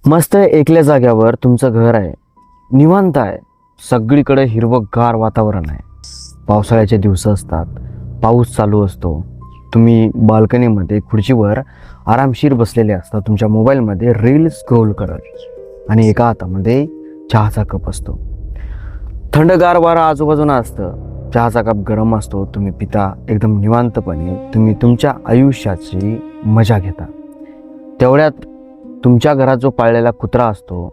मस्त एकल्या जाग्यावर तुमचं घर आहे, निवांत आहे, सगळीकडे हिरवंगार वातावरण आहे. पावसाळ्याचे दिवस असतात, पाऊस चालू असतो. तुम्ही बाल्कनीमध्ये खुर्चीवर आरामशीर बसलेले असता, तुमच्या मोबाईलमध्ये रील स्क्रोल करत, आणि एका हातामध्ये चहाचा कप असतो. थंडगार वारा आजूबाजूला असतं, चहाचा कप गरम असतो, तुम्ही पिता एकदम निवांतपणे. तुम्ही तुमच्या आयुष्याची मजा घेता. तेवढ्यात तुमच्या घरात जो पाळलेला कुत्रा असतो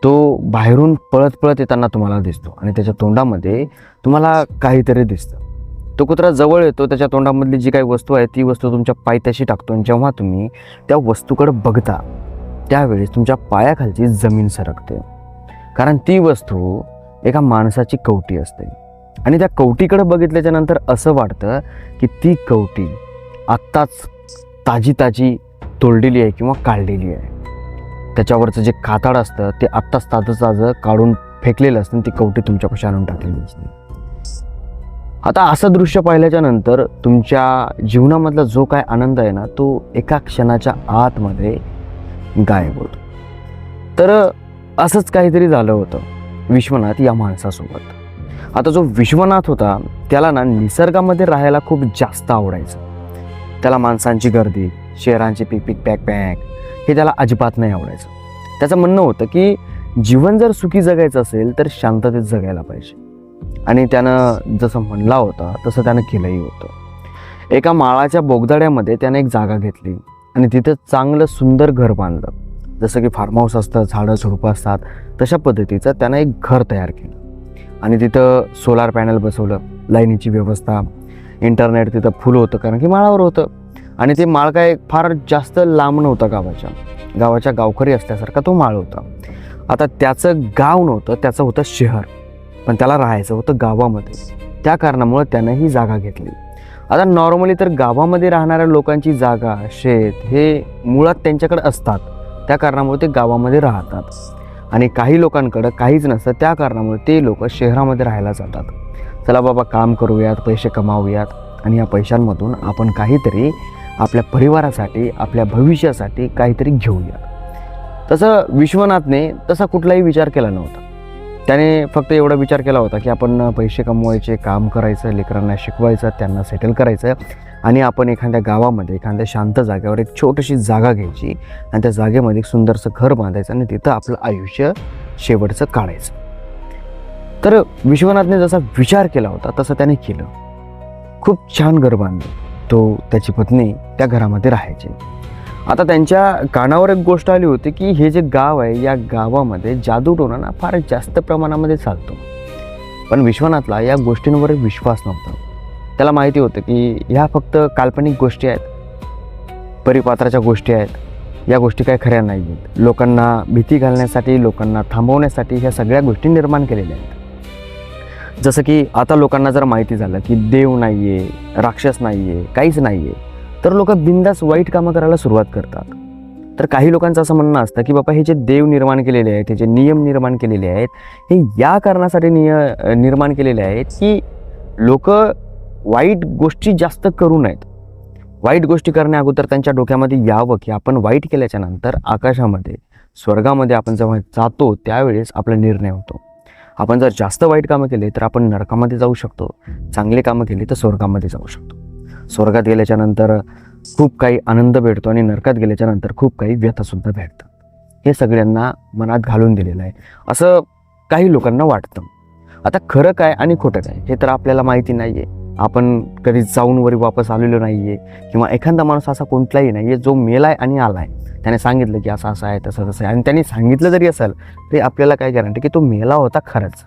तो बाहेरून पळत पळत येताना तुम्हाला दिसतो, आणि त्याच्या तोंडामध्ये तुम्हाला काहीतरी दिसतं. तो कुत्रा जवळ येतो, त्याच्या तोंडामधली जी काही वस्तू आहे ती वस्तू तुमच्या पायथ्याशी टाकतो, आणि जेव्हा तुम्ही त्या वस्तूकडे बघता त्यावेळेस तुमच्या पायाखालची जमीन सरकते. कारण ती वस्तू एका माणसाची कवटी असते, आणि त्या कवटीकडे बघितल्याच्या नंतर असं वाटतं की ती कवटी आत्ताच ताजी ताजी तोडलेली आहे किंवा काढलेली आहे. त्याच्यावरचं जे कातड असतं ते आत्ताच ताजं काढून फेकलेलं असतं, ती कवटी तुमच्यापाशी आणून टाकलेली असते. आता असं दृश्य पाहिल्याच्या नंतर तुमच्या जीवनामधला जो काय आनंद आहे ना, तो एका क्षणाच्या आतमध्ये गायब होतो. तर असंच काहीतरी झालं होतं विश्वनाथ या माणसासोबत. आता जो विश्वनाथ होता त्याला ना निसर्गामध्ये राहायला खूप जास्त आवडायचं. त्याला माणसांची गर्दी, शहरांची पिक पॅक हे त्याला अजिबात नाही आवडायचं. त्याचं म्हणणं होतं की जीवन जर सुखी जगायचं असेल तर शांततेत जगायला पाहिजे, आणि त्यानं जसं म्हणला होता तसं त्यानं केलंही होतं. एका माळाच्या बोगदाड्यामध्ये त्यानं एक जागा घेतली आणि तिथं चांगलं सुंदर घर बांधलं. जसं की फार्म हाऊस असतं, झाडं झुडपं असतात, तशा पद्धतीचं त्यानं एक घर तयार केलं, आणि तिथं सोलार पॅनल बसवलं, लाईनीची व्यवस्था, इंटरनेट तिथं फुल होतं कारण की माळावर होतं. आणि ते माळ काय फार जास्त लांब नव्हता, गावाच्या गावकरी असल्यासारखा तो माळ होता. आता त्याचं गाव नव्हतं, त्याचं होतं शहर, पण त्याला राहायचं होतं गावामध्ये. त्या कारणामुळे त्यानं ही जागा घेतली. आता नॉर्मली तर गावामध्ये राहणाऱ्या लोकांची जागा, शेत हे मुळात त्यांच्याकडे असतात, त्या कारणामुळे ते गावामध्ये राहतात. आणि काही लोकांकडं काहीच नसतं, त्या कारणामुळे ते लोक शहरामध्ये राहायला जातात. चला बाबा, काम करूयात, पैसे कमावूयात, आणि या पैशांमधून आपण काहीतरी आपल्या परिवारासाठी, आपल्या भविष्यासाठी काहीतरी घेऊया. तसं विश्वनाथने तसा कुठलाही विचार केला नव्हता. त्याने फक्त एवढा विचार केला होता की आपण पैसे कमवायचे, काम करायचं, लेकरांना शिकवायचं, त्यांना सेटल करायचं, आणि आपण एखाद्या गावामध्ये, एखाद्या शांत जागेवर एक छोटीशी जागा घ्यायची, आणि त्या जागेमध्ये एक सुंदरसं घर बांधायचं, आणि तिथं आपलं आयुष्य शेवटचं काढायचं. तर विश्वनाथने जसा विचार केला होता तसं त्याने केलं. खूप छान घर बांधलं. तो, त्याची पत्नी त्या घरामध्ये राहायचे. आता त्यांच्या कानावर एक गोष्ट आली होती की हे जे गाव आहे, या गावामध्ये जादूटोणा ना फार जास्त प्रमाणामध्ये चालतो. पण विश्वनाथला या गोष्टींवर विश्वास नव्हता. त्याला माहिती होतं की ह्या फक्त काल्पनिक गोष्टी आहेत, परिपात्राच्या गोष्टी आहेत, या गोष्टी काय खऱ्या नाही आहेत. लोकांना भीती घालण्यासाठी, लोकांना थांबवण्यासाठी ह्या सगळ्या गोष्टी निर्माण केलेल्या आहेत. जसं की आता लोकांना जर माहिती झालं की देव नाही आहे, राक्षस नाही आहे, काहीच नाही आहे, तर लोक बिनधास्त वाईट कामं करायला सुरुवात करतात. तर काही लोकांचं असं म्हणणं असतं की बाबा, हे जे देव निर्माण केलेले आहेत, हे जे नियम निर्माण केलेले आहेत, हे या कारणासाठी निर्माण केलेले आहेत की लोक वाईट गोष्टी जास्त करू नयेत. वाईट गोष्टी करण्या अगोदर त्यांच्या डोक्यामध्ये यावं की आपण वाईट केल्याच्या नंतर आकाशामध्ये, स्वर्गामध्ये आपण जेव्हा जातो त्यावेळेस आपला निर्णय होतो. आपण जर जास्त वाईट कामं केले तर आपण नरकामध्ये जाऊ शकतो, चांगले कामं केली तर स्वर्गामध्ये जाऊ शकतो. स्वर्गात गेल्याच्या नंतर खूप काही आनंद भेटतो, आणि नरकात गेल्याच्या नंतर खूप काही व्यथासुद्धा भेटतात. हे सगळ्यांना मनात घालून दिलेलं आहे, असं काही लोकांना वाटतं. आता खरं काय आणि खोटं काय हे तर आपल्याला माहिती नाही आहे. आपण कधी जाऊन वरी वापस आलेलो नाही आहे, किंवा एखादा माणूस असा कोणताही नाही आहे जो मेलाय आणि आलाय, त्याने सांगितलं की असं असं आहे, तसं तसं आहे, आणि त्यांनी सांगितलं जरी असेल तरी आपल्याला काय गॅरंटी की तो मेला होता खरंच.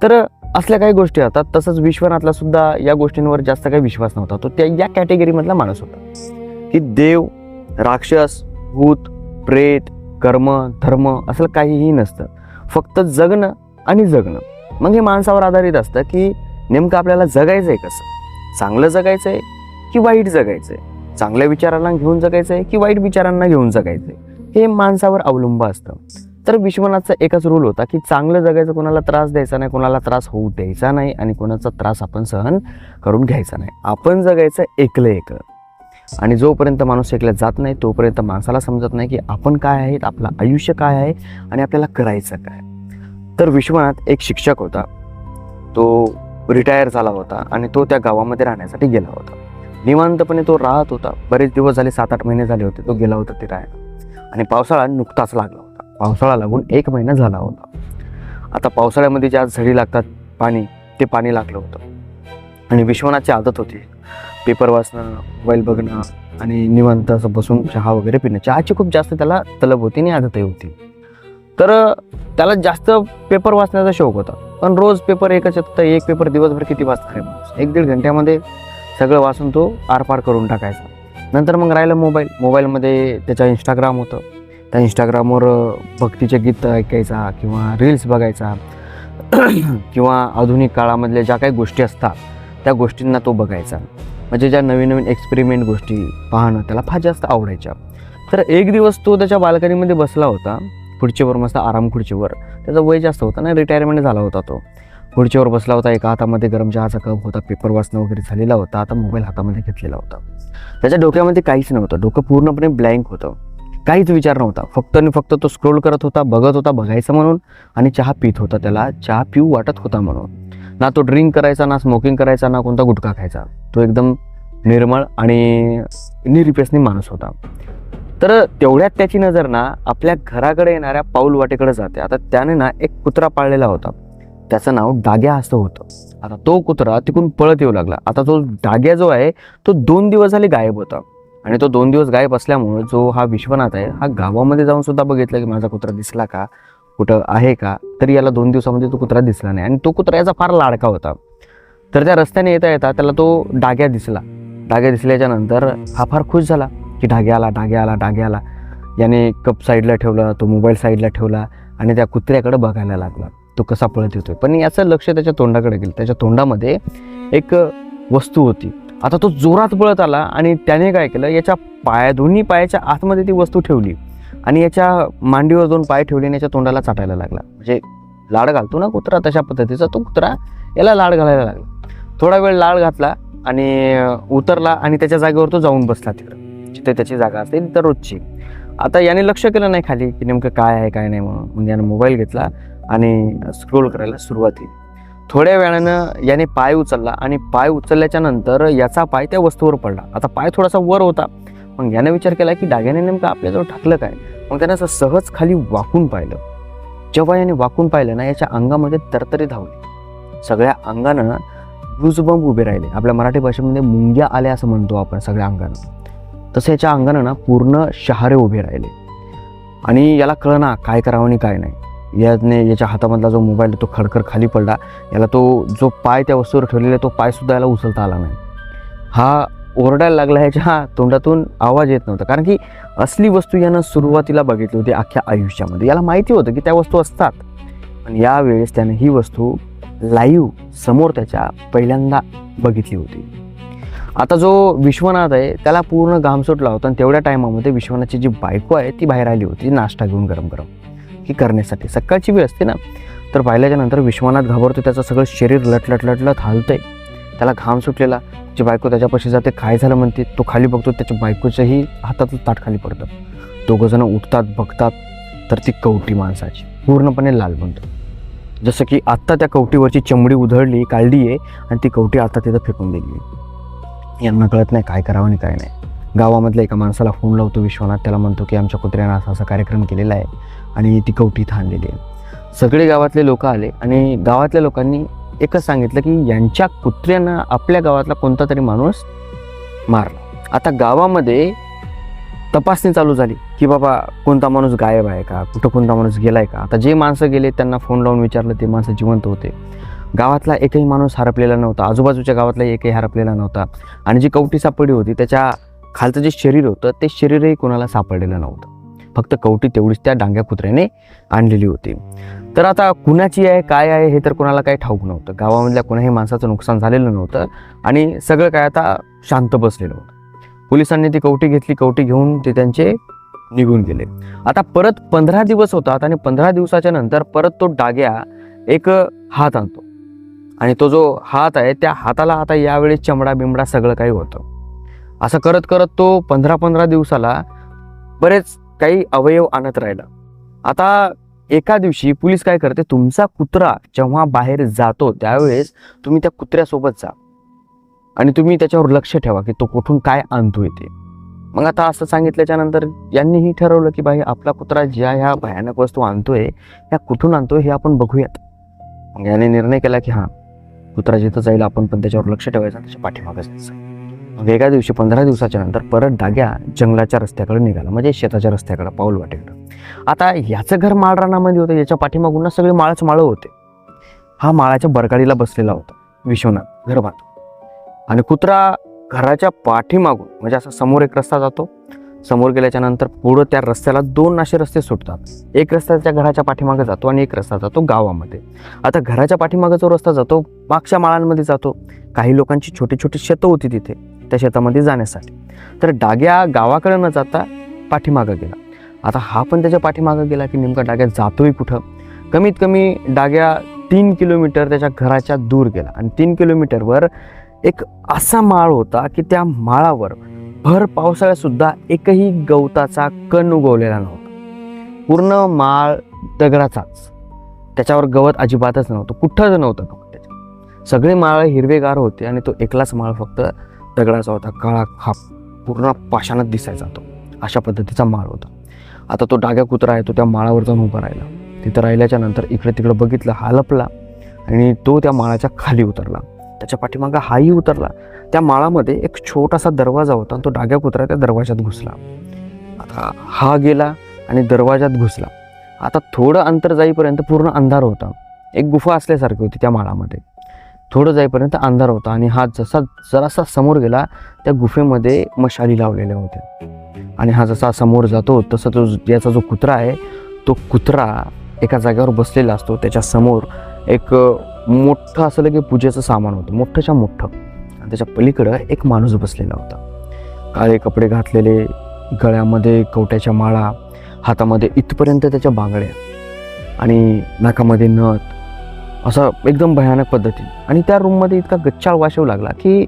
तर असल्या काही गोष्टी होतात. तसंच विश्वनाथला सुद्धा या गोष्टींवर जास्त काही विश्वास नव्हता. तो त्या या कॅटेगरीमधला माणूस होता की देव, राक्षस, भूत, प्रेत, कर्म, धर्म असं काहीही नसतं, फक्त जगणं आणि जगणं. मग हे माणसावर आधारित असतं की नेमकं आपल्याला जगायचं आहे कसं, चांगलं जगायचं आहे की वाईट जगायचं आहे, चांगल्या विचारांना घेऊन जगायचं आहे की वाईट विचारांना घेऊन जगायचं आहे, हे माणसावर अवलंबून असतं. तर विश्वनाथचा एकच रूल होता की चांगलं जगायचं, कोणाला त्रास द्यायचा नाही, कोणाला त्रास होऊ द्यायचा नाही, आणि कोणाचा त्रास आपण सहन करून घ्यायचा नाही. आपण जगायचं एकलं एकलं. आणि जोपर्यंत माणूस शिकला जात नाही तोपर्यंत माणसाला समजत नाही की आपण काय आहेत, आपलं आयुष्य काय आहे आणि आपल्याला करायचं काय. तर विश्वनाथ एक शिक्षक होता, तो रिटायर झाला होता आणि तो त्या गावामध्ये राहण्यासाठी गेला होता. निवांतपणे तो राहत होता. बरेच दिवस झाले, 7-8 महिने झाले होते तो गेला होता ते राहायला. आणि पावसाळा नुकताच लागला होता. पावसाळा लागून 1 महिना झाला होता. आता पावसाळ्यामध्ये ज्या झडी लागतात पाणी, ते पाणी लागलं होतं. आणि विश्वनाथची आदत होती पेपर वाचणं, मोबाईल बघणं आणि निवांत असं बसून चहा वगैरे पिणं. चहाची खूप जास्त त्याला तलब होती आणि आदतही होती. तर त्याला जास्त पेपर वाचण्याचा शौक होता. पण रोज पेपर एकच येत होता. एक पेपर दिवसभर किती वाचणार आहे माणूस? 1-1.5 घंट्यामध्ये सगळं वाचून तो आरपार करून टाकायचा. नंतर मग राहिलं मोबाईलमध्ये त्याचा इंस्टाग्राम होतं. त्या इंस्टाग्रामवर भक्तीचे गीत ऐकायचा किंवा रील्स बघायचा किंवा आधुनिक काळामधल्या ज्या काही गोष्टी असतात त्या गोष्टींना तो बघायचा. म्हणजे ज्या नवीन नवीन एक्सपेरिमेंट गोष्टी पाहणं त्याला फार जास्त आवडायच्या. तर एक दिवस तो त्याच्या बाल्कनीमध्ये बसला होता, खुर्चीवर, मस्त आराम खुर्चीवर. त्याचं वय जास्त होतं ना, रिटायरमेंट झाला होता. तो खुर्चीवर बसला होता. एका हातामध्ये गरम चहाचा कप होता, पेपर वाचणं वगैरे झालेला होता. आता मोबाईल हातामध्ये घेतलेला होता. त्याच्या डोक्यामध्ये काहीच नव्हतं. डोकं पूर्णपणे ब्लँक होतं. काहीच विचार नव्हता. फक्त आणि फक्त तो स्क्रोल करत होता, बघत होता बघायचं म्हणून, आणि चहा पित होता. त्याला चहा पिऊ वाटत होता म्हणून. ना तो ड्रिंक करायचा, ना स्मोकिंग करायचा, ना कोणता गुटखा खायचा. तो एकदम निर्मळ आणि निरपेसनी माणूस होता. तर तेवढ्यात त्याची नजर ना आपल्या घराकडे येणाऱ्या पाऊल वाटेकडे जाते. आता त्याने ना एक कुत्रा पाळलेला होता. त्याचं नाव डाग्या असं होतं. आता तो कुत्रा तिकडून पळत येऊ लागला. आता तो डाग्या जो आहे तो 2 दिवस झाले गायब होता. आणि तो 2 दिवस गायब असल्यामुळे जो हा विश्वनाथ आहे, हा गावामध्ये जाऊन सुद्धा बघितलं की माझा कुत्रा दिसला का, कुठं आहे का. तरी याला 2 दिवसामध्ये तो कुत्रा दिसला नाही. आणि तो कुत्रा याचा फार लाडका होता. तर त्या रस्त्याने येता येता त्याला तो डाग्या दिसला. डाग्या दिसल्याच्या नंतर हा फार खुश झाला की डाग्या आला. याने कप साईडला ठेवला, तो मोबाईल साईडला ठेवला आणि त्या कुत्र्याकडे बघायला लागला तो कसा पळत येतोय. पण याचं लक्ष त्याच्या तोंडाकडे गेलं. त्याच्या तोंडामध्ये एक वस्तू होती. आता तो जोरात पळत आला आणि त्याने काय केलं, याच्या दोन्ही पायाच्या आतमध्ये ती वस्तू ठेवली आणि याच्या मांडीवर 2 पाय ठेवले आणि याच्या तोंडाला चाटायला लागला. म्हणजे लाड घालतो ना कुत्रा, तशा पद्धतीचा तो कुत्रा याला लाड घालायला लागला. थोडा वेळ लाड घातला आणि उतरला आणि त्याच्या जागेवर तो जाऊन बसला तिकडं, जिथे त्याची जागा असते तिथं रोजची. आता याने लक्ष केलं नाही खाली की नेमकं काय आहे काय नाही म्हणून. म्हणजे याने मोबाईल घेतला आणि स्क्रोल करायला सुरुवात केली. थोड्या वेळानं याने पाय उचलला आणि पाय उचलल्याच्या नंतर याचा पाय त्या वस्तूवर पडला. आता पाय थोडासा वर होता. मग याने विचार केला की डाग्याने नेमकं आपल्याजवळ टाकलं काय. मग त्याने असं सहज खाली वाकून पाहिलं. जेव्हा याने वाकून पाहिलं ना, याच्या अंगामध्ये तरतरी धावली. सगळ्या अंगानं गुजबंब उभे राहिले. आपल्या मराठी भाषेमध्ये मुंग्या आल्या असं म्हणतो आपण सगळ्या अंगानं. तसं याच्या अंगानं ना पूर्ण शहारे उभे राहिले. आणि याला कळना काय करावं आणि काय नाही. याच्या हातामधला जो मोबाईल तो खडखड खाली पडला. याला तो जो पाय त्या वस्तूवर ठेवलेला तो पायसुद्धा याला उचलता आला नाही. हा ओरडायला लागला. ह्याच्या तोंडातून आवाज येत नव्हता. कारण की असली वस्तू यानं सुरुवातीला बघितली होती अख्ख्या आयुष्यामध्ये. याला माहिती होतं की त्या वस्तू असतात. पण यावेळेस त्याने ही वस्तू लाईव्ह समोर त्याच्या पहिल्यांदा बघितली होती. आता जो विश्वनाथ आहे त्याला पूर्ण घाम सुटला होता. आणि तेवढ्या टायमामध्ये विश्वनाथची जी बायको आहे ती बाहेर आली होती नाश्ता घेऊन गरम की करण्यासाठी. सकाळची वेळ असते ना. तर पाहिल्याच्या नंतर विश्वनाथ घाबरतो. त्याचं सगळं शरीर लटलट हालतंय. त्याला घाम सुटलेला. जी बायको त्याच्यापाशी जाते, काय झालं म्हणते. तो खाली बघतो, त्याच्या बायकोच्याही हातातलं ताट खाली पडतं. 2 जण उठतात, बघतात तर ती कवटी माणसाची पूर्णपणे लाल बनतो. जसं की आत्ता त्या कवटीवरची चमडी उधळली, काढली आहे आणि ती कवटी आता तिथं फेकून दिली. यांना कळत नाही काय करावं आणि काय नाही. गावामधल्या एका माणसाला फोन लावतो विश्वनाथ. त्याला म्हणतो की आमच्या कुत्र्यानं असा कार्यक्रम केलेला आहे आणि ती कवटी इथं आणलेली आहे. सगळे गावातले लोक आले आणि गावातल्या लोकांनी एकच सांगितलं की यांच्या कुत्र्यानं आपल्या गावातला कोणता तरी माणूस मारला. आता गावामध्ये तपासणी चालू झाली की बाबा कोणता माणूस गायब आहे का, कुठं कोणता माणूस गेलाय का. आता जे माणसं गेले त्यांना फोन लावून विचारलं, ते माणसं जिवंत होते. गावातला एकही माणूस हरपलेला नव्हता. आजूबाजूच्या गावातला एकही हरपलेला नव्हता. आणि जी कवटी सापडली होती त्याच्या खालचं जे शरीर होतं ते शरीरही कोणाला सापडलेलं नव्हतं. फक्त कवटी तेवढीच त्या डांग्या कुत्र्याने आणलेली होती. तर आता कुणाची आहे काय आहे हे तर कोणाला काही ठाऊक नव्हतं. गावामधल्या कोणाही माणसाचं नुकसान झालेलं नव्हतं आणि सगळं काय आता शांत बसलेलं होतं. पोलिसांनी ती कवटी घेतली. कवटी घेऊन ते त्यांचे निघून गेले. आता परत 15 दिवस होतात आणि 15 दिवसाच्या नंतर परत तो डाग्या एक हात आणतो. आणि तो जो हात आहे त्या हाताला आता यावेळी चमडा बिमडा सगळं काही होतं. असं करत करत तो 15-15 दिवसाला बरेच काही अवयव आणत राहिला. आता एका दिवशी पोलीस काय करते, तुमचा कुत्रा जेव्हा बाहेर जातो त्यावेळेस तुम्ही त्या कुत्र्यासोबत जा आणि तुम्ही त्याच्यावर लक्ष ठेवा की तो कुठून काय आणतोय ते. मग आता असं सांगितल्याच्या नंतर यांनीही ठरवलं की बाई आपला कुत्रा ज्या ह्या भयानक वस्तू आणतोय ह्या कुठून आणतोय हे आपण बघूयात. मग याने निर्णय केला की हां, कुत्रा जिथं जाईल आपण पण त्याच्यावर लक्ष ठेवायचं आणि त्याच्या पाठीमागे जायचं. मग एका दिवशी 15 दिवसाच्या नंतर परत डाग्या जंगलाच्या रस्त्याकडे निघाला, म्हणजे शेताच्या रस्त्याकडे, पाऊल वाटेकडे. आता ह्याचं घर माळरानामध्ये होतं, याच्या पाठीमागून ना सगळे माळच माळं होते. हा माळाच्या बरकाडीला बसलेला होता विश्वनाथ घर बांधून, आणि कुत्रा घराच्या पाठीमागून, म्हणजे असा समोर एक रस्ता जातो, समोर गेल्याच्या नंतर पुढं त्या रस्त्याला 2 असे रस्ते सुटतात. एक रस्ता त्या घराच्या पाठीमागे जातो आणि एक रस्ता जातो गावामध्ये. आता घराच्या पाठीमागे जो रस्ता जातो मागच्या माळांमध्ये जातो. काही लोकांची छोटी छोटी शेतं होती तिथे त्या शेतामध्ये जाण्यासाठी. तर डाग्या गावाकडे न जाता पाठीमागं गेला. आता हा पण त्याच्या पाठीमागं गेला की नेमका डाग्या जातोय कुठं. कमीत कमी डाग्या 3 किलोमीटर त्याच्या घराच्या दूर गेला, आणि 3 किलोमीटरवर एक असा माळ होता की त्या माळावर भर पावसाळ्यात सुद्धा एकही गवताचा कण उगवलेला नव्हता. पूर्ण माळ दगडाचाच, त्याच्यावर गवत अजिबातच नव्हतं, कुठंच नव्हतं गवत. त्याच्या सगळे माळ हिरवेगार होते आणि तो एकलाच माळ फक्त दगडाचा होता, काळा हा पूर्ण पाषाणात दिसायचा तो. अशा पद्धतीचा माळ होता. आता तो डाग्या कुत्रा आहे तो त्या माळावर जाऊन उभा राहिला. तिथं राहिल्याच्या नंतर इकडे तिकडे बघितलं, हा लपला आणि तो त्या माळाच्या खाली उतरला. त्याच्या पाठीमागं हाही उतरला. त्या माळामध्ये एक छोटासा दरवाजा होता, तो डाग्या कुत्रा त्या दरवाजात घुसला. आता हा गेला आणि दरवाजात घुसला. आता थोडं अंतर जाईपर्यंत पूर्ण अंधार होता. एक गुफा असल्यासारखी होती त्या माळामध्ये. थोडं जाईपर्यंत अंधार होता आणि हा जरासा समोर गेला, त्या गुफेमध्ये मशाली लावलेल्या होत्या. आणि हा जसा समोर जातो तसं तो याचा जो कुत्रा आहे तो कुत्रा एका जागेवर बसलेला असतो. त्याच्या समोर एक मोठं असं की पूजेचं सामान होतं, मोठंच्या मोठं, आणि त्याच्या पलीकडं एक माणूस बसलेला होता. काळे कपडे घातलेले, गळ्यामध्ये कवट्याच्या माळा, हातामध्ये इथपर्यंत त्याच्या बांगड्या आणि नाकामध्ये नथ, असं एकदम भयानक पद्धतीने. आणि त्या रूममध्ये इतका गच्चाळ वास येऊ लागला की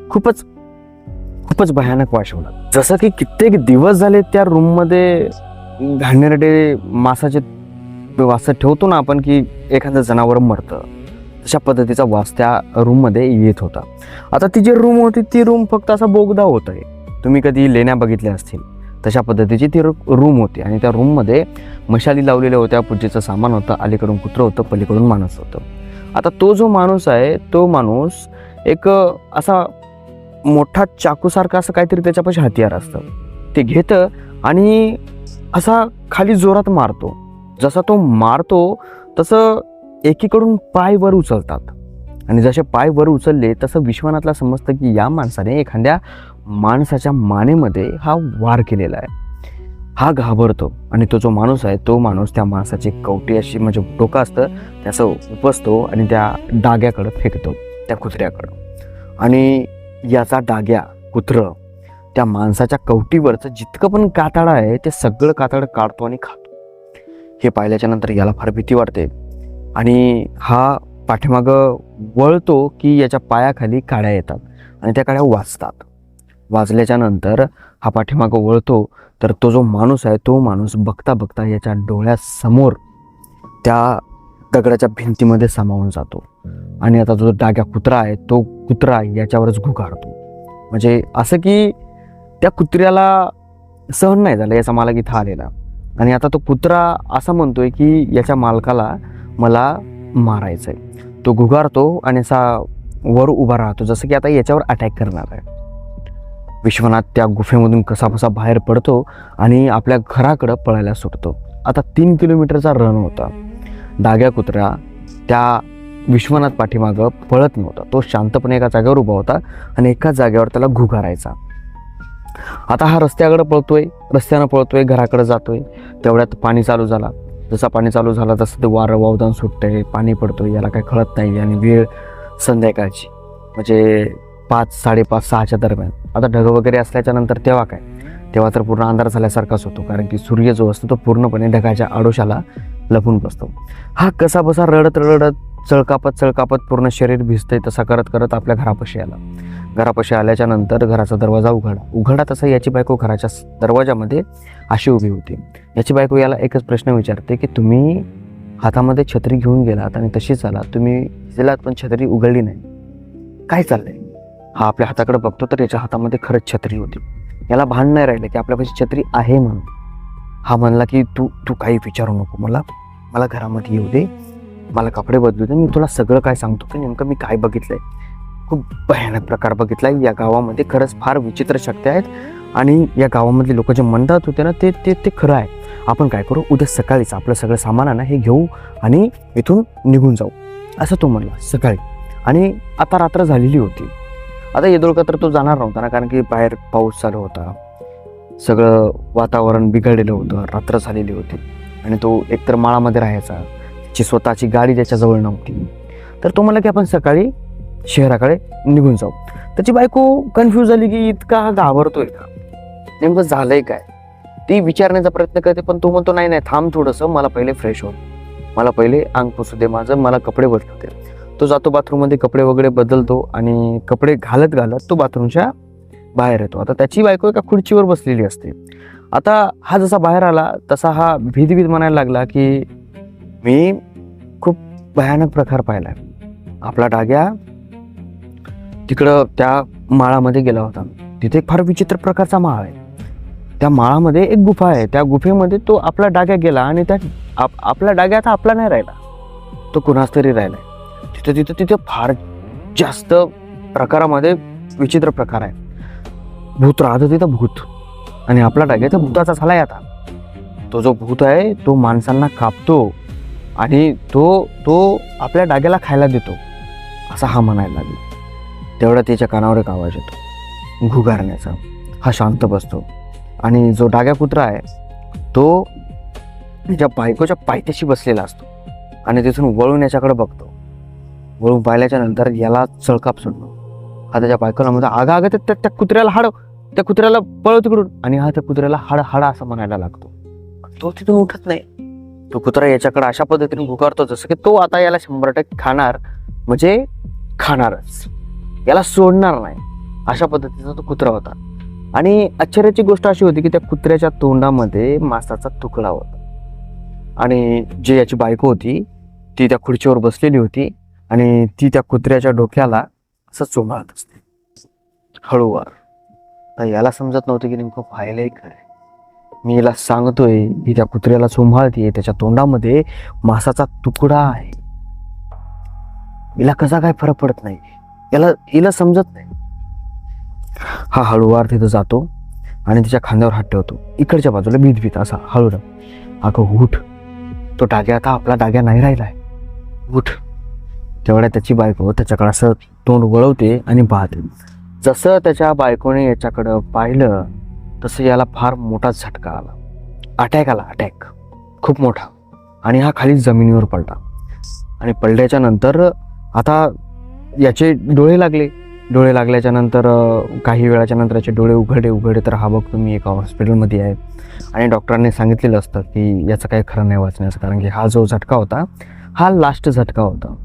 खूपच भयानक वास येऊ लागला. जसं की कित्येक दिवस झाले त्या रूममध्ये घाणेरडे मासाचे वास ठेवतो ना आपण की एखादं जनावर मरतं, तशा पद्धतीचा वास त्या रूममध्ये येत होता. आता ती जी रूम होती ती रूम फक्त असा बोगदा होत आहे. तुम्ही कधी लेण्या बघितल्या असतील तशा पद्धतीची ती रूम होती. आणि त्या रूममध्ये मशाली लावलेल्या होत्या, पूजेचं सामान होतं, अलीकडून कुत्रं होतं, पलीकडून माणूस होतं. आता तो जो माणूस आहे तो माणूस एक असा मोठा चाकूसारखा असं काहीतरी त्याच्यापाशी हत्यार असतं, ते घेतं आणि असा खाली जोरात मारतो. जसा तो मारतो तसं एकीकडून पाय वर उचलतात, आणि जसे पाय वर उचलले तसं विश्वनाथला समजतं की या माणसाने एखाद्या माणसाच्या मानेमध्ये हा वार केलेला आहे. हा घाबरतो आणि तो जो माणूस आहे तो माणूस त्या माणसाची कवटी अशी, म्हणजे डोकं असतं त्याचं, उपसतो आणि त्या डाग्याकडं फेकतो, त्या कुत्र्याकडं. आणि याचा डाग्या कुत्रं त्या माणसाच्या कवटीवरचं जितकं पण कातडं आहे ते सगळं कातडं काढतो आणि खातो. हे पाहिल्याच्या नंतर याला फार भीती वाटते आणि हा पाठीमागं वळतो की याच्या पायाखाली काड्या येतात आणि त्या काड्या वाजतात. वाजल्याच्या नंतर हा पाठीमागं वळतो तर तो जो माणूस आहे तो माणूस बघता बघता याच्या डोळ्यासमोर त्या दगडाच्या भिंतीमध्ये सामावून जातो. आणि आता जो डाग्या कुत्रा आहे तो कुत्रा याच्यावरच घुगारतो. म्हणजे असं की त्या कुत्र्याला सहन नाही झालं याचा मालक इथं आलेला, आणि आता तो कुत्रा असं म्हणतोय की याच्या मालकाला मला मारायचं आहे. तो घुगारतो आणि असा वर उभा राहतो जसं की आता याच्यावर अटॅक करणार आहे. विश्वनाथ त्या गुफेमधून कसाबसा बाहेर पडतो आणि आपल्या घराकडं पळायला सुटतो. आता 3 किलोमीटरचा रन होता. डाग्या कुत्रा त्या विश्वनाथ पाठीमागं पळत नव्हता, तो शांतपणे एका जागेवर उभा होता आणि एका जागेवर त्याला घुगारायचा. आता हा रस्त्यानं पळतोय, घराकडे जातोय. तेवढ्यात पाणी चालू झाला. जसा पाणी चालू झाला तसं ते वारं वावदान सुटतंय, पाणी पडतोय, याला काही कळत नाही. आणि वेळ संध्याकाळची, म्हणजे 5-5:30, 6च्या दरम्यान. आता ढग वगैरे असल्याच्या नंतर तेव्हा तर पूर्ण अंधार झाल्यासारखाच होतो, कारण की सूर्य जो असतो तो पूर्णपणे ढगाच्या आडोशाला लपून बसतो. हा कसाबसा रडत चळकापत पूर्ण शरीर भिजतंय तसा करत आपल्या घरापाशी आला. घरापाशी आल्याच्या नंतर घराचा दरवाजा उघडा तसा याची बायको घराच्या दरवाजामध्ये अशी उभी होती. याची बायको याला एकच प्रश्न विचारते की तुम्ही हातामध्ये छत्री घेऊन गेलात आणि तशीच आलात, तुम्ही भिजलात पण छत्री उघडली नाही, काय चाललंय? हा आपल्या हाताकडे बघतो तर याच्या हातामध्ये खरंच छत्री होती. याला भान नाही राहिलं की आपल्यापाशी छत्री आहे म्हणून. हा म्हणला की तू तू काही विचारू नको, मला घरामध्ये येऊ दे, मला कपडे बदलू दे, मी तुला सगळं काय सांगतो की नेमकं मी काय बघितलंय. खूप भयानक प्रकार बघितलाय या गावामध्ये. खरंच फार विचित्र शक्ती आहेत आणि या गावामधले लोक जे म्हणतात होते ना ते ते ते खरं आहे. आपण काय करू, उद्या सकाळीच आपलं सगळं सामान आहे ना हे घेऊ आणि इथून निघून जाऊ, असं तो म्हणला सकाळी. आणि आता रात्र झालेली होती. आता येदोळका तर तो जाणार नव्हता ना, कारण की बाहेर पाऊस चालू होता, सगळं वातावरण बिघडलेलं होतं, रात्र झालेली होती आणि तो एकतर माळामध्ये राहायचा, त्याची स्वतःची गाडी त्याच्याजवळ नव्हती. तर तो म्हणला की आपण सकाळी शहराकडे निघून जाऊ. त्याची बायको कन्फ्यूज झाली की इतका हा घाबरतोय का, नेमकं झालंय काय, ती विचारण्याचा प्रयत्न करते. पण तो म्हणतो नाही थांब थोडंसं, मला पहिले फ्रेश हो, मला पहिले अंग पुसू दे माझं, मला कपडे बदलू दे. तो जातो बाथरूममध्ये, कपडे वगैरे बदलतो आणि कपडे घालत तो बाथरूमच्या बाहेर येतो. आता त्याची बायको एका खुर्चीवर बसलेली असते. आता हा जसा बाहेर आला तसा हा भीत म्हणायला लागला की मी खूप भयानक प्रकार पाहिलाय. आपला डाग्या तिकडं त्या माळामध्ये गेला होता. तिथे एक फार विचित्र प्रकारचा माळ आहे. त्या माळामध्ये एक गुफा आहे. त्या गुफेमध्ये तो आपला डाग्या गेला आणि त्या आपला डाग्या आता आपला नाही राहिला, तो कुणाच तरी राहिलाय. तिथे फार जास्त प्रकारामध्ये विचित्र प्रकार आहे. भूत राहतं तिथं, भूत. आणि आपला डाग्या तर भूताचा झालाय. आता तो जो भूत आहे तो माणसांना कापतो आणि तो आपल्या डाग्याला खायला देतो, असा हा म्हणायला लागला. तेवढा त्याच्या कानावर एक आवाज येतो घुगारण्याचा. हा शांत बसतो आणि जो डाग्या कुत्रा आहे तो त्याच्या बायकोच्या पायथ्याशी बसलेला असतो आणि तिथून वळून याच्याकडे बघतो. वळून पाहिल्याच्या नंतर याला चळकाप सुटतो. हा त्याच्या बायकोला म्हणतो आगा त्या कुत्र्याला हाड, त्या कुत्र्याला पळव तिकडून. आणि हा त्या कुत्र्याला हाड असं म्हणायला लागतो. तो तिथून उठत नाही. तो कुत्रा याच्याकडे अशा पद्धतीने घुकारतो जसं की तो आता याला 100% खाणार, म्हणजे खाणारच, याला सोडणार नाही, अशा पद्धतीचा तो कुत्रा होता. आणि आश्चर्याची गोष्ट अशी होती की त्या कुत्र्याच्या तोंडामध्ये मांसाचा तुकडा होता. आणि जे याची बायको होती ती त्या खुर्चीवर बसलेली होती आणि ती त्या कुत्र्याच्या डोक्याला असं चोंबाळत असते हळूवार. तर याला समजत नव्हतं की नेमकं व्हायलंय काय. मी याला सांगतोय की त्या कुत्र्याला चोंबाळतीये, त्याच्या तोंडामध्ये मांसाचा तुकडा आहे. हिला कसा काय फरक पडत नाही, हिला समजत नाही. हा हळूवार तिथं जातो आणि तिच्या खांद्यावर हात ठेवतो, इकडच्या बाजूला भीत असा हळू. अगं उठ, तो डाग्या आता आपला डाग्या नाही राहिलाय, उठ. तेवढ्या त्याची बायको त्याच्याकडे असं तोंड वळवते आणि पाहते. जसं त्याच्या बायकोने याच्याकडं पाहिलं तसं याला फार मोठा झटका आला, अटॅक आला, अटॅक खूप मोठा. आणि हा खाली जमिनीवर पडला. आणि पडल्याच्या नंतर आता याचे डोळे लागले. डोळे लागल्याच्या नंतर काही वेळाच्या नंतर याचे डोळे उघडे तर हा बघ तुम्ही एका हॉस्पिटलमध्ये आहे आणि डॉक्टरांनी सांगितलेलं असतं की याचं काही खरं नाही वाचण्याचं, कारण की हा जो झटका होता हा लास्ट झटका होता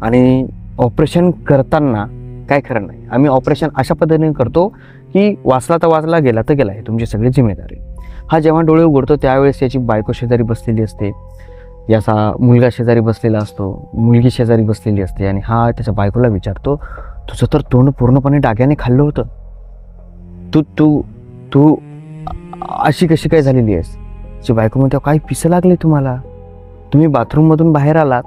आणि ऑपरेशन करताना काय खरं नाही. आम्ही ऑपरेशन अशा पद्धतीने करतो की वाचला तर वाचला, गेला तर गेला, हे तुमची सगळी जिम्मेदारी. हा जेव्हा डोळे उघडतो त्यावेळेस याची बायको शेजारी बसलेली असते, याचा मुलगा शेजारी बसलेला असतो, मुलगी शेजारी बसलेली असते. आणि हा त्याच्या बायकोला विचारतो तुझं तर तोंड पूर्णपणे डाग्याने खाल्लं होतं, तू तू तू अशी कशी काय झालेली आहेस. त्याची बायको म्हणते काय पिसं लागले तुम्हाला, तुम्ही बाथरूममधून बाहेर आलात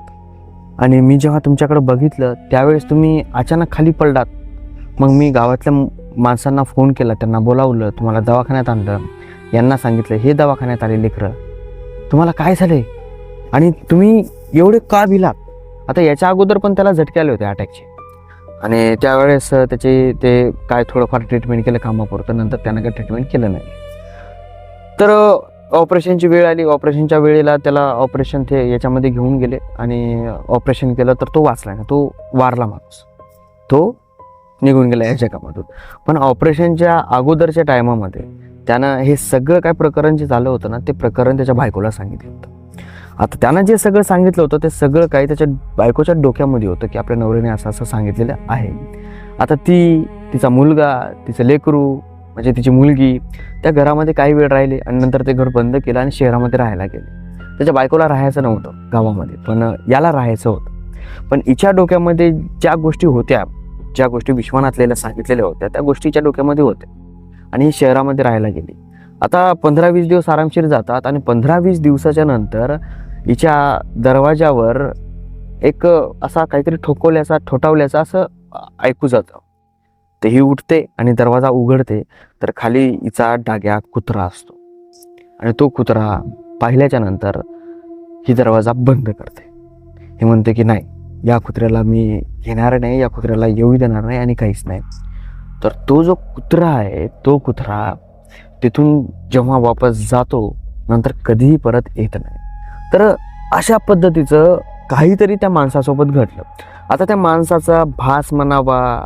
आणि मी जेव्हा तुमच्याकडे बघितलं त्यावेळेस तुम्ही अचानक खाली पडलात. मग मी गावातल्या माणसांना फोन केला, त्यांना बोलावलं, तुम्हाला दवाखान्यात आणलं, यांना सांगितलं हे दवाखान्यात आले लेकरं, तुम्हाला काय झालंय आणि तुम्ही एवढे का भिलात. आता याच्या अगोदर पण त्याला झटके आले होते अटॅकचे आणि त्यावेळेस त्याचे ते काय थोडंफार ट्रीटमेंट केलं कामापुरतं, नंतर त्यानं काही ट्रीटमेंट केलं नाही. तर ऑपरेशनची वेळ आली. ऑपरेशनच्या वेळेला त्याला ऑपरेशन ते याच्यामध्ये घेऊन गेले आणि ऑपरेशन केलं तर तो वाचला ना, तो वारला माणूस, तो निघून गेला या जगामधून. पण ऑपरेशनच्या अगोदरच्या टायमामध्ये त्यानं हे सगळं काय प्रकरण जे झालं होतं ना ते प्रकरण त्याच्या बायकोला सांगितलं होतं. आता त्यानं जे सगळं सांगितलं होतं ते सगळं काही त्याच्या बायकोच्या डोक्यामध्ये होतं की आपल्या नवऱ्याने असं असं सांगितलेलं आहे. आता ती तिचा मुलगा, तिचं लेकरू म्हणजे तिची मुलगी त्या घरामध्ये काही वेळ राहिले आणि नंतर ते घर बंद केलं आणि शहरामध्ये राहायला गेले. त्याच्या बायकोला राहायचं नव्हतं गावामध्ये, पण याला राहायचं होतं. पण हिच्या डोक्यामध्ये ज्या गोष्टी होत्या, ज्या गोष्टी विश्वानातलेल्या सांगितलेल्या होत्या, त्या गोष्टीच्या डोक्यामध्ये होत्या आणि ही शहरामध्ये राहायला गेली. आता 15-20 दिवस आरामशीर जातात आणि 15-20 दिवसाच्या नंतर हिच्या दरवाजावर एक असा काहीतरी ठोठावल्याचा असं ऐकू जातं. तर ही उठते आणि दरवाजा उघडते, तर खाली हिचा डाग्या कुत्रा असतो आणि तो कुत्रा पाहिल्याच्या नंतर ही दरवाजा बंद करते. हे म्हणते की नाही, या कुत्र्याला मी घेणार नाही, या कुत्र्याला येऊ देणार नाही आणि काहीच नाही. तर तो जो कुत्रा आहे, तो कुत्रा तिथून जेव्हा वापस जातो नंतर कधीही परत येत नाही. तर अशा पद्धतीचं काहीतरी त्या माणसासोबत घडलं. आता त्या माणसाचा भास म्हणावा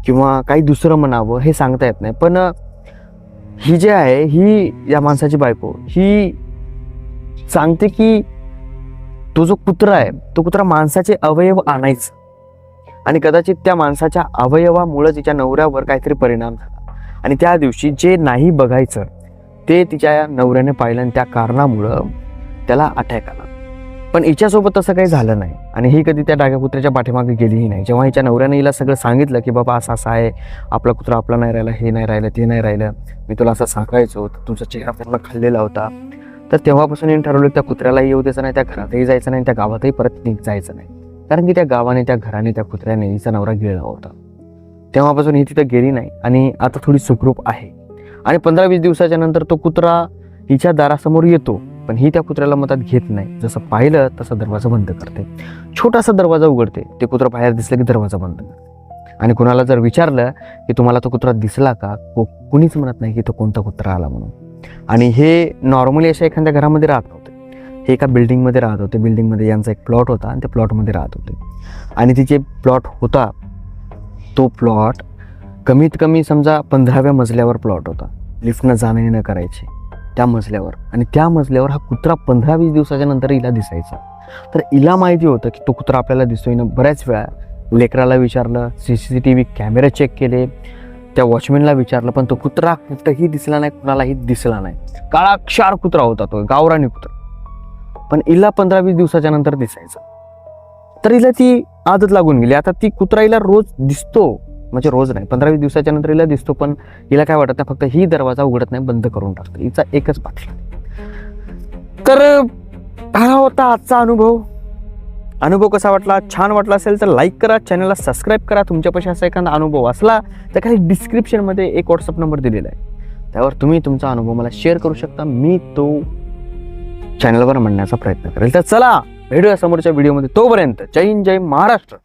किंवा काही दुसरं म्हणावं हे सांगता येत नाही, पण ही जी आहे, ही या माणसाची बायको ही सांगते की तो जो कुत्रा आहे, तो कुत्रा माणसाचे अवयव आणायचं आणि कदाचित त्या माणसाच्या अवयवामुळे तिच्या नवऱ्यावर काहीतरी परिणाम झाला आणि त्या दिवशी जे नाही बघायचं ते तिच्या नवऱ्याने पाहिलं आणि त्या कारणामुळं त्याला अटॅक आला. पण हिच्यासोबत तसं काही झालं नाही आणि ही कधी त्या डाग्या कुत्र्याच्या पाठीमागे गेलीही नाही. जेव्हा हिच्या नवऱ्याने हिला सगळं सांगितलं की बाबा असं असं आहे, आपला कुत्रा आपला नाही राहिला, हे नाही राहिलं, ते नाही राहिलं, मी तुला असं सांगायचो, तुझा चेहरा पूर्ण खाल्लेला होता, तर तेव्हापासून हिने ठरवलं त्या कुत्र्यालाही येऊ द्यायचं नाही, त्या घरातही जायचं नाही, त्या गावातही परत जायचं नाही. कारण की त्या गावाने, त्या घराने, त्या कुत्र्याने हिचा नवरा गिळला होता. तेव्हापासून ही तिथं गेली नाही आणि आता थोडी सुखरूप आहे. आणि 15-20 दिवसाच्या नंतर तो कुत्रा हिच्या दारासमोर येतो, पण ही त्या कुत्र्याला मतात घेत नाही. जसं पाहिलं तसं दरवाजा बंद करते, छोटासा दरवाजा उघडते. ते कुत्रं बाहेर दिसलं की दरवाजा बंद करते. आणि कुणाला जर विचारलं की तुम्हाला तो कुत्रा दिसला का, कुणीच म्हणत नाही की तो कोणता कुत्रा आला म्हणून. आणि हे नॉर्मली अशा एखाद्या घरामध्ये राहत नव्हते, हे एका बिल्डिंगमध्ये राहत होते. बिल्डिंगमध्ये यांचा एक प्लॉट होता आणि त्या प्लॉटमध्ये राहत होते. आणि तिचे प्लॉट होता, तो प्लॉट कमीत कमी समजा 15व्या मजल्यावर प्लॉट होता. लिफ्टनं जाणं येणं करायचे त्या मजल्यावर, आणि त्या मजल्यावर हा कुत्रा 15-20 दिवसाच्या नंतर हिला दिसायचा. तर हिला माहिती होतं की तो कुत्रा आपल्याला दिसतोय ना. बऱ्याच वेळा लेकराला विचारलं, CCTV कॅमेरा चेक केले, त्या वॉचमॅनला विचारलं, पण तो कुत्रा कुठंही दिसला नाही, कुणालाही दिसला नाही. काळाक्षार कुत्रा होता तो, गावरानी कुत्रा. पण हिला 15-20 दिवसाच्या नंतर दिसायचा. तर हिला ती आदत लागून गेली. आता ती कुत्रा हिला रोज दिसतो, म्हणजे रोज नाही, 15-20 दिवसाच्या नंतर हिला दिसतो, पण हिला काय वाटत नाही, फक्त ही दरवाजा उघडत नाही, बंद करून टाकतो. हिचा एकच पाठला. तर हा होता आजचा अनुभव कसा वाटला? छान वाटला असेल तर लाईक करा, चॅनलला सबस्क्राईब करा. तुमच्यापाशी असा एखादा अनुभव असला तर काही डिस्क्रिप्शनमध्ये एक व्हॉट्सअप नंबर दिलेला आहे, त्यावर तुम्ही तुमचा अनुभव मला शेअर करू शकता. मी तो चॅनलवर म्हणण्याचा प्रयत्न करेल. तर चला भेटूया समोरच्या व्हिडिओमध्ये. तोपर्यंत जय हिंद, जय महाराष्ट्र.